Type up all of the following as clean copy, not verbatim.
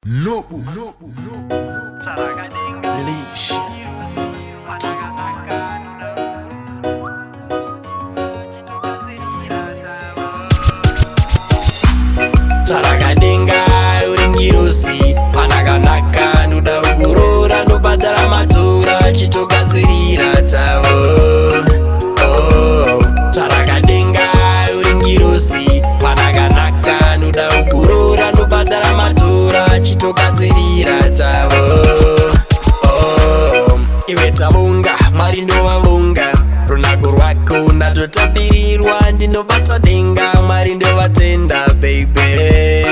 Nobu. Release. Sarakadenga uringirusi panakanaka ndoda kugorora ndobhadhara matora chitogadzirira tavo. Sarakadenga uringirusi panakanaka ndoda kugorora ndobhadhara matora chitogadzirira tavo. Iwe tabonga Mwari ndovavonga, runako rwako ndatotabirirwa, ndinobata denga Mwari ndovatenda baby.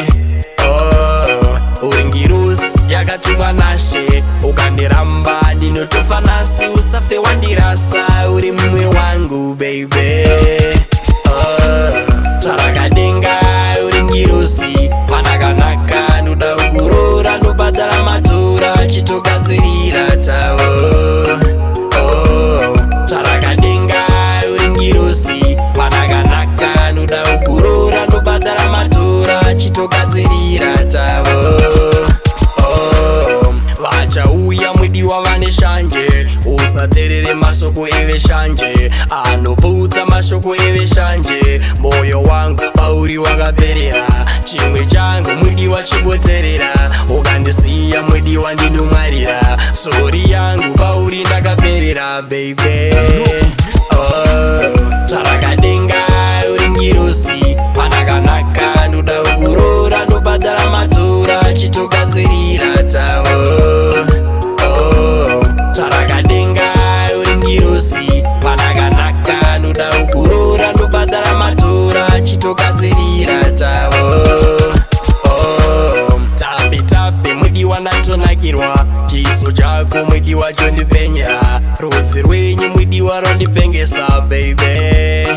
Uringirusi yakatumwa naShe, ukandiramba ndinotofa nasi, usafe wandirasa, uri mumwe wangu baby. Sarakadenga uringirusi panakanaka ndoda kugorora ndobhadhara matora chitogadzirira tavo. Sarakadenga uringirusi panakanaka ndoda kugorora ndobhadhara matora chitogadzirira tavo. Vachauya mwidiwa vane shanje, usateerere mashoko eveshanje, anoputsa mashoko eveshanje. Moyo wangu pauri wakaperera, chimwe changu mwidiwa chimboteerera, ukandisiya mwidiwa ndinomwarira, sori yangu pauri ndakaperera baby. Sarakadenga uringirusi panakanaka ndoda kugorora ndobhadhara matora chitogadzirira tavo. Sarakadenga uringirusi panakanaka ndoda kugorora ndobhadhara matora chitogadzirira tavo. Tapi mwidiwa ndatonakirwa, chiso chako mwidiwa chondipenyera, rudzi rwenyu mwidiwa rondipengesa baby.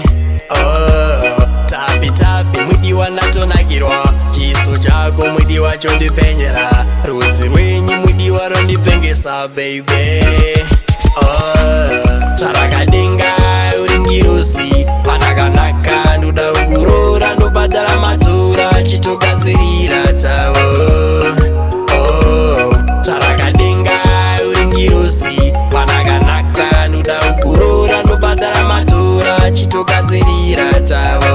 Tapi mwidiwa ndatonakirwa, chiso chako mwidiwa chondipenyera, rudzi rwenyu mwidiwa rondipengesa baby. Sarakadenga uringirusi panakanaka ndoda kugorora ndobhadhara matora chitogadzirira tavo. Sarakadenga uringirusi panakanaka ndoda kugorora ndobhadhara matora chitogadzirira tavo.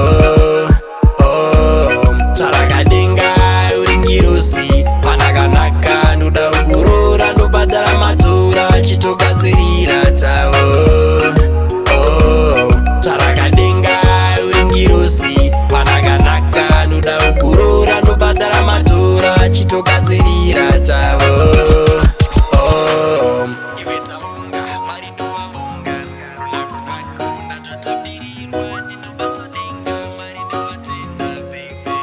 Sarakadenga uringirusi panakanaka ndoda kugorora ndobhadhara matora chitogadzirira tavo. Sarakadenga uringirusi panakanaka ndoda kugorora ndobhadhara matora chitogadzirira tavo. Iwe tabonga Mwari ndovavonga, runako rwako ndatotabirirwa, ndinobata denga Mwari ndovatenda baby.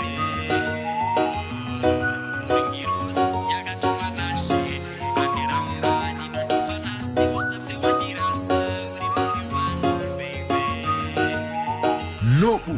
Uringirusi yakatumwa naShe, ukandiramba ndinotofa nasi, usafe wandirasa, uri mumwe wangu baby. Nobu.